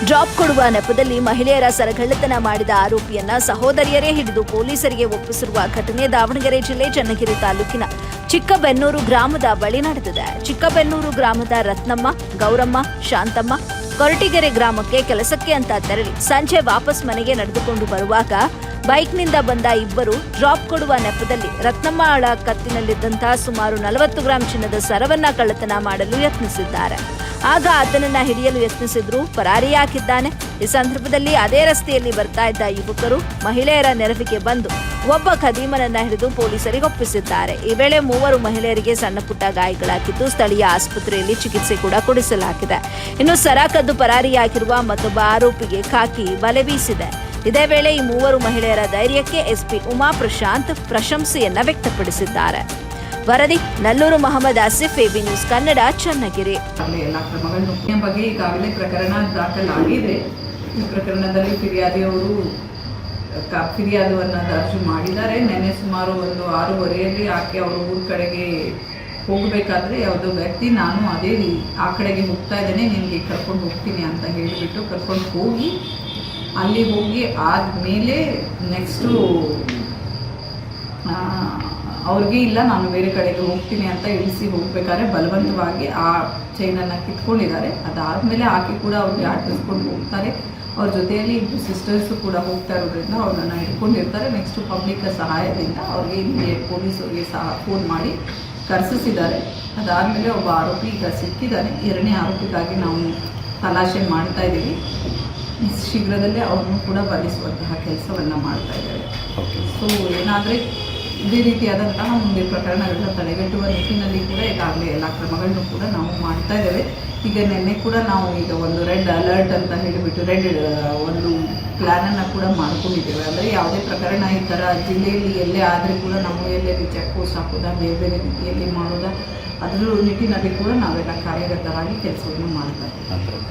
Drop ಕೊಡುವ ನೆಪದಲ್ಲಿ ಮಹಿಳೆಯರ ಸರಗಳ್ಳತನ ಮಾಡಿದ ಆರೋಪಿಯನ್ನ ಸಹೋದರಿಯರೇ ಹಿಡಿದು ಪೊಲೀಸರಿಗೆ ಒಪ್ಪಿಸಿರುವ ಘಟನೆ ದಾವಣಗೆರೆ ಜಿಲ್ಲೆ ಚನ್ನಗಿರಿ ತಾಲೂಕಿನ ಚಿಕ್ಕಬೆನ್ನೂರು ಗ್ರಾಮದ ಬಳಿ ನಡೆದಿದೆ. ಚಿಕ್ಕಬೆನ್ನೂರು ಗ್ರಾಮದ ರತ್ನಮ್ಮ, ಗೌರಮ್ಮ, ಶಾಂತಮ್ಮ ಕೊರಟಿಗೆರೆ ಗ್ರಾಮಕ್ಕೆ ಕೆಲಸಕ್ಕೆ ಅಂತ ತೆರಳಿ ಸಂಜೆ ವಾಪಸ್ ಮನೆಗೆ ನಡೆದುಕೊಂಡು ಬರುವಾಗ ಬೈಕ್ನಿಂದ ಬಂದ ಇಬ್ಬರು ಡ್ರಾಪ್ ಕೊಡುವ ನೆಪದಲ್ಲಿ ರತ್ನಮ್ಮಳ ಕತ್ತಿನಲ್ಲಿದ್ದಂತಹ ಸುಮಾರು 40 ಗ್ರಾಂ ಚಿನ್ನದ ಸರವನ್ನ ಕಳ್ಳತನ ಮಾಡಲು ಯತ್ನಿಸಿದ್ದಾರೆ. ಆಗ ಆತನನ್ನ ಹಿಡಿಯಲು ಯತ್ನಿಸಿದ್ರು, ಪರಾರಿಯಾಗಿದ್ದಾನೆ. ಈ ಸಂದರ್ಭದಲ್ಲಿ ಅದೇ ರಸ್ತೆಯಲ್ಲಿ ಬರ್ತಾ ಇದ್ದ ಯುವಕರು ಮಹಿಳೆಯರ ನೆರವಿಗೆ ಬಂದು ಒಬ್ಬ ಖದೀಮನನ್ನ ಹಿಡಿದು ಪೊಲೀಸರಿಗೆ ಒಪ್ಪಿಸಿದ್ದಾರೆ. ಈ ವೇಳೆ 3 ಮಹಿಳೆಯರಿಗೆ ಸಣ್ಣ ಪುಟ್ಟ ಗಾಯಗಳಾಗಿದ್ದು ಸ್ಥಳೀಯ ಆಸ್ಪತ್ರೆಯಲ್ಲಿ ಚಿಕಿತ್ಸೆ ಕೂಡ ಕೊಡಿಸಲಾಗಿದೆ. ಇನ್ನು ಸರ ಕದ್ದು ಪರಾರಿಯಾಗಿರುವ ಮತ್ತೊಬ್ಬ ಆರೋಪಿಗೆ ಖಾಕಿ ಬಲೆ ಬೀಸಿದೆ. ಇದೇ ವೇಳೆ ಈ 3 ಮಹಿಳೆಯರ ಧೈರ್ಯಕ್ಕೆ ಎಸ್ಪಿ ಉಮಾ ಪ್ರಶಾಂತ್ ಪ್ರಶಂಸೆಯನ್ನ ವ್ಯಕ್ತಪಡಿಸಿದ್ದಾರೆ. ವರದಿ ನಲ್ಲೂರು ಮಹಮ್ಮದ್ ಆಸಿಫ್, ಎಬಿ ನ್ಯೂಸ್ ಕನ್ನಡ, ಚನ್ನಗಿರಿ. ಎಲ್ಲ ಕ್ರಮಗಳನ್ನು ಬಗ್ಗೆ ಈಗಾಗಲೇ ಪ್ರಕರಣ ದಾಖಲಾಗಿದೆ. ಈ ಪ್ರಕರಣದಲ್ಲಿ ಫಿರ್ಯಾದಿಯವರು ಫಿರ್ಯಾದುವನ್ನು ದರ್ಜು ಮಾಡಿದ್ದಾರೆ. ನೆನ್ನೆ ಸುಮಾರು 6:30 ಆಕೆ ಅವರು ಊರ ಕಡೆಗೆ ಹೋಗಬೇಕಾದ್ರೆ ಯಾವುದೋ ವ್ಯಕ್ತಿ ನಾನು ಆ ಕಡೆಗೆ ಹೋಗ್ತಾ ಇದ್ದೇನೆ, ನಿಮಗೆ ಕರ್ಕೊಂಡು ಹೋಗ್ತೀನಿ ಅಂತ ಹೇಳಿಬಿಟ್ಟು ಕರ್ಕೊಂಡು ಹೋಗಿ ಅಲ್ಲಿ ಹೋಗಿ ಆದಮೇಲೆ ನೆಕ್ಸ್ಟು ಅವ್ರಿಗೆ ಇಲ್ಲ ನಾನು ಬೇರೆ ಕಡೆಗೆ ಹೋಗ್ತೀನಿ ಅಂತ ಇಳಿಸಿ ಹೋಗ್ಬೇಕಾದ್ರೆ ಬಲವಂತವಾಗಿ ಆ ಚೈನನ್ನು ಕಿತ್ಕೊಂಡಿದ್ದಾರೆ. ಅದಾದಮೇಲೆ ಆಕೆ ಕೂಡ ಅವ್ರಿಗೆ ಆಟಿಸ್ಕೊಂಡು ಹೋಗ್ತಾರೆ. ಅವ್ರ ಜೊತೆಯಲ್ಲಿ 2 ಸಿಸ್ಟರ್ಸು ಕೂಡ ಹೋಗ್ತಾ ಇರೋದ್ರಿಂದ ಅವ್ರನ್ನ ಹಿಡ್ಕೊಂಡಿರ್ತಾರೆ. ನೆಕ್ಸ್ಟು ಪಬ್ಲಿಕ್ ಸಹಾಯದಿಂದ ಅವ್ರಿಗೆ ಇಮಿಡಿಯೇಟ್ ಪೊಲೀಸರಿಗೆ ಸಹ ಫೋನ್ ಮಾಡಿ ಕರೆಸಿಸಿದ್ದಾರೆ. ಅದಾದಮೇಲೆ ಒಬ್ಬ ಆರೋಪಿ ಈಗ ಸಿಕ್ಕಿದ್ದಾನೆ. 2ನೇ ಆರೋಪಿಗಾಗಿ ನಾವು ತಲಾಶೆ ಮಾಡ್ತಾ ಇದ್ದೀವಿ. ಶೀಘ್ರದಲ್ಲೇ ಅವ್ರನ್ನೂ ಕೂಡ ಬಂಧಿಸುವಂತಹ ಕೆಲಸವನ್ನು ಮಾಡ್ತಾ ಇದ್ದೇವೆ. ಸೊ ಏನಾದರೆ ಇದೇ ರೀತಿಯಾದಂತಹ ಮುಂದೆ ಪ್ರಕರಣಗಳನ್ನ ತಡೆಗಟ್ಟುವ ನಿಟ್ಟಿನಲ್ಲಿ ಕೂಡ ಈಗಾಗಲೇ ಎಲ್ಲ ಕ್ರಮಗಳನ್ನು ಕೂಡ ನಾವು ಮಾಡ್ತಾ ಇದ್ದೇವೆ. ಈಗ ನಿನ್ನೆ ಕೂಡ ನಾವು ಈಗ ಒಂದು ರೆಡ್ ಅಲರ್ಟ್ ಅಂತ ಹೇಳಿಬಿಟ್ಟು ಒಂದು ಪ್ಲ್ಯಾನನ್ನು ಕೂಡ ಮಾಡ್ಕೊಂಡಿದ್ದೇವೆ. ಅಂದರೆ ಯಾವುದೇ ಪ್ರಕರಣ ಈ ಥರ ಜಿಲ್ಲೆಯಲ್ಲಿ ಎಲ್ಲೇ ಆದರೆ ಕೂಡ ನಾವು ಎಲ್ಲೆಲ್ಲಿ ಚೆಕ್ ಪೋಸ್ಟ್ ಹಾಕೋದಾ, ಬೇರೆ ಬೇರೆ ರೀತಿಯಲ್ಲಿ ಮಾಡೋದಾ, ಅದರ ನಿಟ್ಟಿನಲ್ಲಿ ಕೂಡ ನಾವೆಲ್ಲ ಕಾರ್ಯಗತರಾಗಿ ಕೆಲಸವನ್ನು ಮಾಡ್ತಾ ಇದ್ದೇವೆ.